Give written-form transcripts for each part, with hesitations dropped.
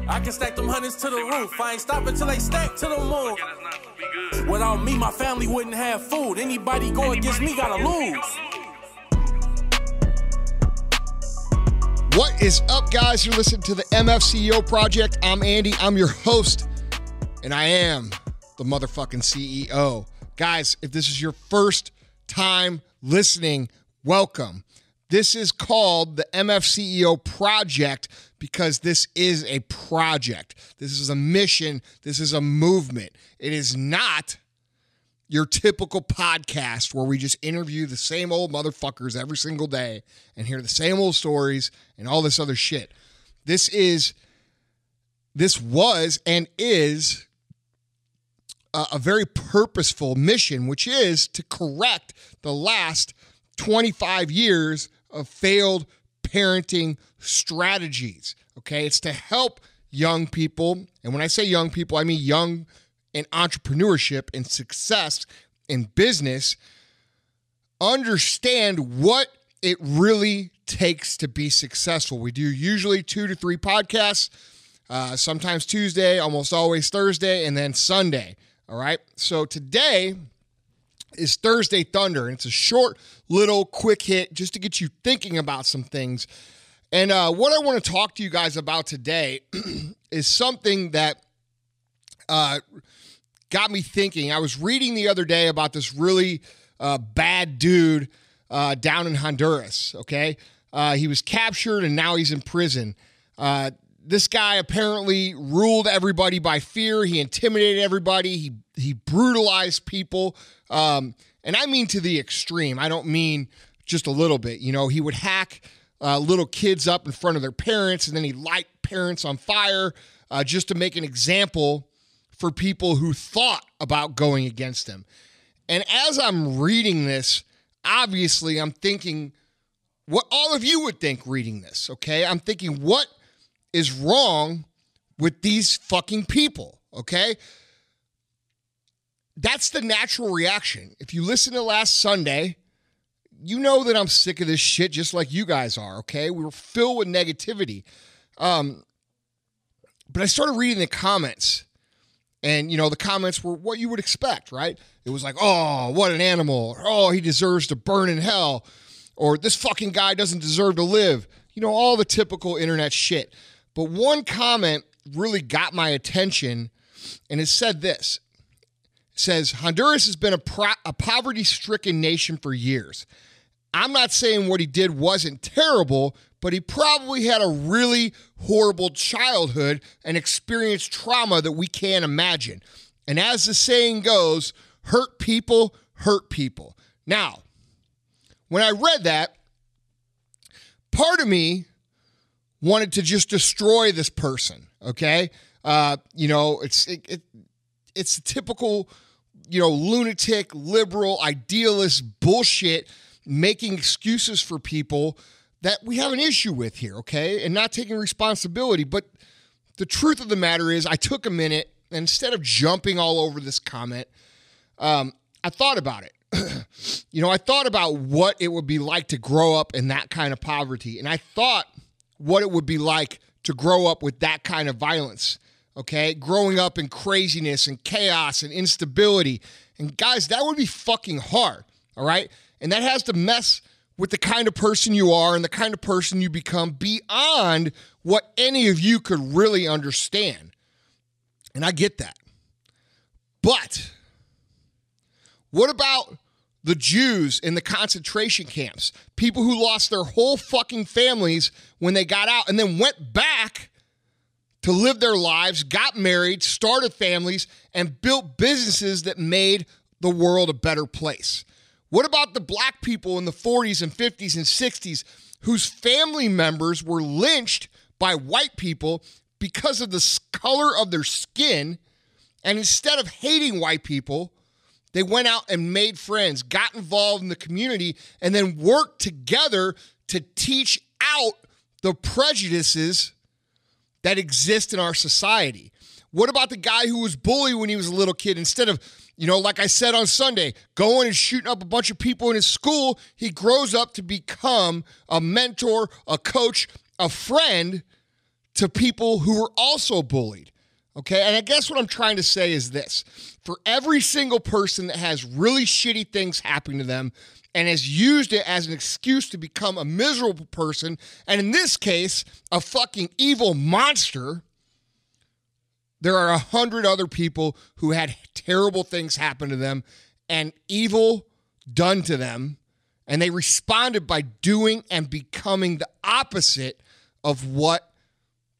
I can stack them hundreds to the roof. I ain't stopping till they stack to the moon. Without me, my family wouldn't have food. Anybody go against me gotta lose. What is up, guys? You're listening to the MFCEO Project. I'm Andy. I'm your host, and I am the motherfucking CEO. Guys, if this is your first time listening, welcome. This is called the MFCEO Project because this is a project. This is a mission. This is a movement. It is not your typical podcast where we just interview the same old motherfuckers every single day and hear the same old stories and all this other shit. This was and is a very purposeful mission, which is to correct the last 25 years of failed parenting strategies. Okay, it's to help young people, and when I say young people, I mean young in entrepreneurship and success in business, understand what it really takes to be successful. We do usually 2 to 3 podcasts, sometimes Tuesday, almost always Thursday, and then Sunday. All right, so today is Thursday Thunder, and it's a short, little, quick hit just to get you thinking about some things. And what I want to talk to you guys about today is something that got me thinking. I was reading the other day about this really bad dude down in Honduras, okay? He was captured, and now he's in prison. This guy apparently ruled everybody by fear. He intimidated everybody. He brutalized people. And I mean to the extreme. I don't mean just a little bit. You know, he would hack little kids up in front of their parents, and then he'd light parents on fire just to make an example for people who thought about going against him. And as I'm reading this, obviously I'm thinking what all of you would think reading this, okay? I'm thinking, what is wrong with these fucking people, okay? That's the natural reaction. If you listen to last Sunday, you know that I'm sick of this shit just like you guys are, okay? We were filled with negativity. But I started reading the comments, and, you know, the comments were what you would expect, right? It was like, oh, what an animal. Or, oh, he deserves to burn in hell. Or this fucking guy doesn't deserve to live. You know, all the typical internet shit. But one comment really got my attention, and it said this. It says, Honduras has been a poverty-stricken nation for years. I'm not saying what he did wasn't terrible, but he probably had a really horrible childhood and experienced trauma that we can't imagine. And as the saying goes, hurt people hurt people. Now, when I read that, part of me wanted to just destroy this person, okay? You know, it's a typical, you know, lunatic, liberal, idealist bullshit, making excuses for people that we have an issue with here, okay? And not taking responsibility. But the truth of the matter is, I took a minute, and instead of jumping all over this comment, I thought about it. You know, I thought about what it would be like to grow up in that kind of poverty. And I thought what it would be like to grow up with that kind of violence, okay? Growing up in craziness and chaos and instability. And guys, that would be fucking hard, all right? And that has to mess with the kind of person you are and the kind of person you become beyond what any of you could really understand. And I get that. But what about the Jews in the concentration camps? People who lost their whole fucking families when they got out and then went back to live their lives, got married, started families, and built businesses that made the world a better place. What about the black people in the 40s and 50s and 60s whose family members were lynched by white people because of the color of their skin, and instead of hating white people, they went out and made friends, got involved in the community, and then worked together to teach out the prejudices that exist in our society? What about the guy who was bullied when he was a little kid? Instead of, you know, like I said on Sunday, going and shooting up a bunch of people in his school, he grows up to become a mentor, a coach, a friend to people who were also bullied. Okay, and I guess what I'm trying to say is this. For every single person that has really shitty things happen to them and has used it as an excuse to become a miserable person, and in this case, a fucking evil monster, there are 100 other people who had terrible things happen to them and evil done to them, and they responded by doing and becoming the opposite of what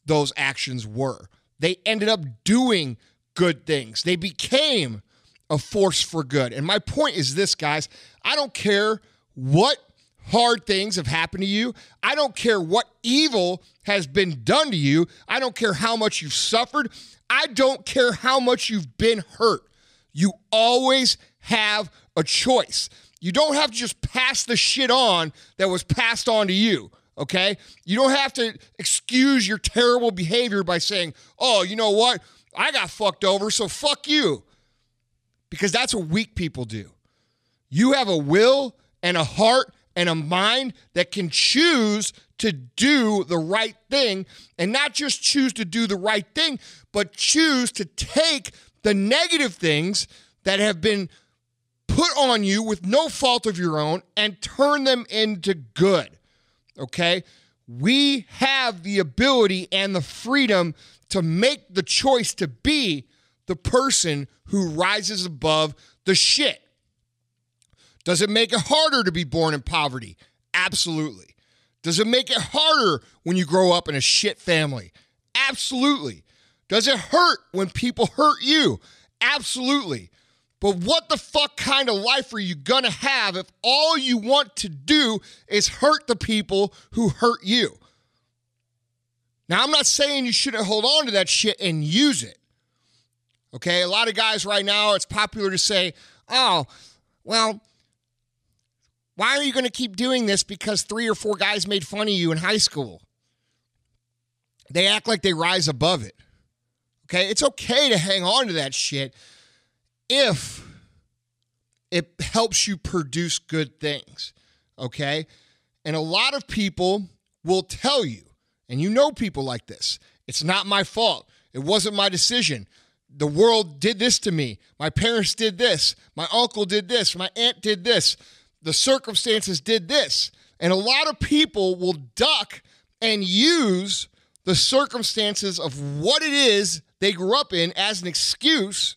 those actions were. They ended up doing good things. They became a force for good. And my point is this, guys. I don't care what hard things have happened to you. I don't care what evil has been done to you. I don't care how much you've suffered. I don't care how much you've been hurt. You always have a choice. You don't have to just pass the shit on that was passed on to you. Okay? You don't have to excuse your terrible behavior by saying, oh, you know what? I got fucked over, so fuck you. Because that's what weak people do. You have a will and a heart and a mind that can choose to do the right thing, and not just choose to do the right thing, but choose to take the negative things that have been put on you with no fault of your own and turn them into good. Okay? We have the ability and the freedom to make the choice to be the person who rises above the shit. Does it make it harder to be born in poverty? Absolutely. Does it make it harder when you grow up in a shit family? Absolutely. Does it hurt when people hurt you? Absolutely. But what the fuck kind of life are you gonna have if all you want to do is hurt the people who hurt you? Now, I'm not saying you shouldn't hold on to that shit and use it. Okay, a lot of guys right now, it's popular to say, oh, well, why are you going to keep doing this because 3 or 4 guys made fun of you in high school? They act like they rise above it. Okay, it's okay to hang on to that shit if it helps you produce good things, okay? And a lot of people will tell you, and you know people like this, it's not my fault. It wasn't my decision. The world did this to me. My parents did this. My uncle did this. My aunt did this. The circumstances did this. And a lot of people will duck and use the circumstances of what it is they grew up in as an excuse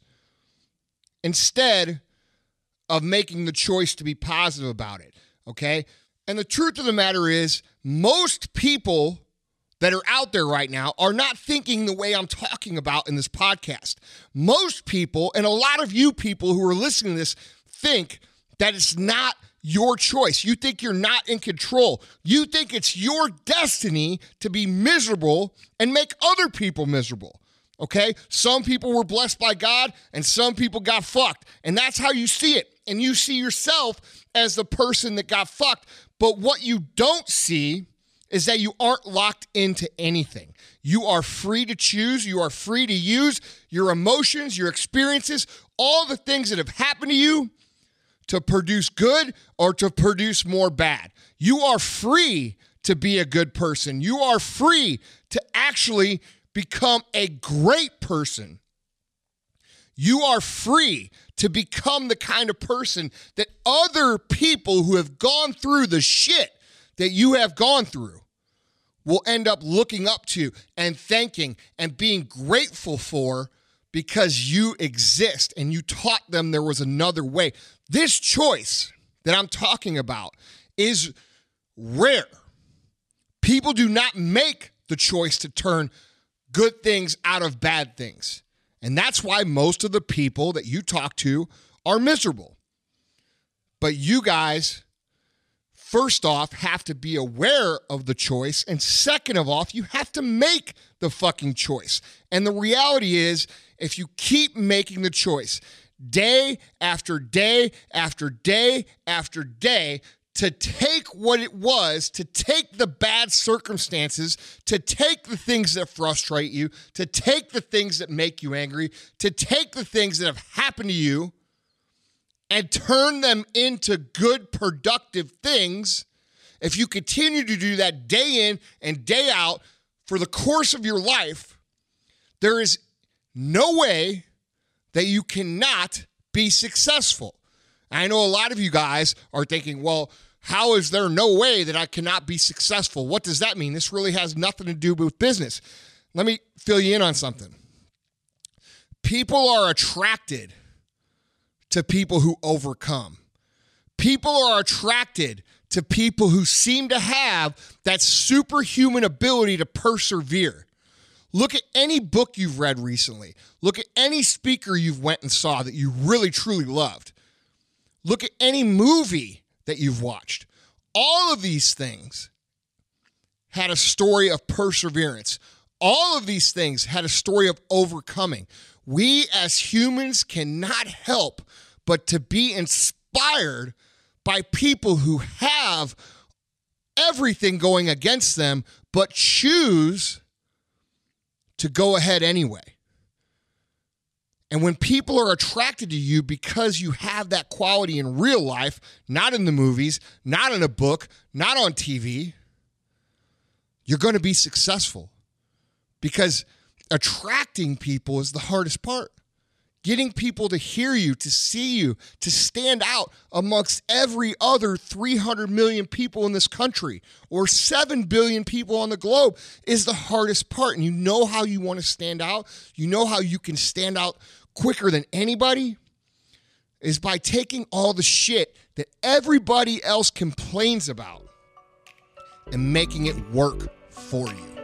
instead of making the choice to be positive about it, okay? And the truth of the matter is, most people that are out there right now are not thinking the way I'm talking about in this podcast. Most people, and a lot of you people who are listening to this, think that it's not your choice. You think you're not in control. You think it's your destiny to be miserable and make other people miserable. Okay? Some people were blessed by God and some people got fucked. And that's how you see it. And you see yourself as the person that got fucked. But what you don't see is that you aren't locked into anything. You are free to choose. You are free to use your emotions, your experiences, all the things that have happened to you to produce good or to produce more bad. You are free to be a good person. You are free to actually become a great person. You are free to become the kind of person that other people who have gone through the shit that you have gone through will end up looking up to and thanking and being grateful for because you exist and you taught them there was another way. This choice that I'm talking about is rare. People do not make the choice to turn good things out of bad things. And that's why most of the people that you talk to are miserable. But you guys, first off, have to be aware of the choice. And second of all, you have to make the fucking choice. And the reality is, if you keep making the choice day after day after day after day to take what it was, to take the bad circumstances, to take the things that frustrate you, to take the things that make you angry, to take the things that have happened to you and turn them into good, productive things, if you continue to do that day in and day out for the course of your life, there is no way that you cannot be successful. I know a lot of you guys are thinking, well, how is there no way that I cannot be successful? What does that mean? This really has nothing to do with business. Let me fill you in on something. People are attracted to people who overcome. People are attracted to people who seem to have that superhuman ability to persevere. Look at any book you've read recently. Look at any speaker you've went and saw that you really, truly loved. Look at any movie that you've watched. All of these things had a story of perseverance. All of these things had a story of overcoming. We as humans cannot help but to be inspired by people who have everything going against them, but choose to go ahead anyway. And when people are attracted to you because you have that quality in real life, not in the movies, not in a book, not on TV, you're going to be successful. Because attracting people is the hardest part. Getting people to hear you, to see you, to stand out amongst every other 300 million people in this country or 7 billion people on the globe is the hardest part. And you know how you want to stand out? You know how you can stand out quicker than anybody? Is by taking all the shit that everybody else complains about and making it work for you.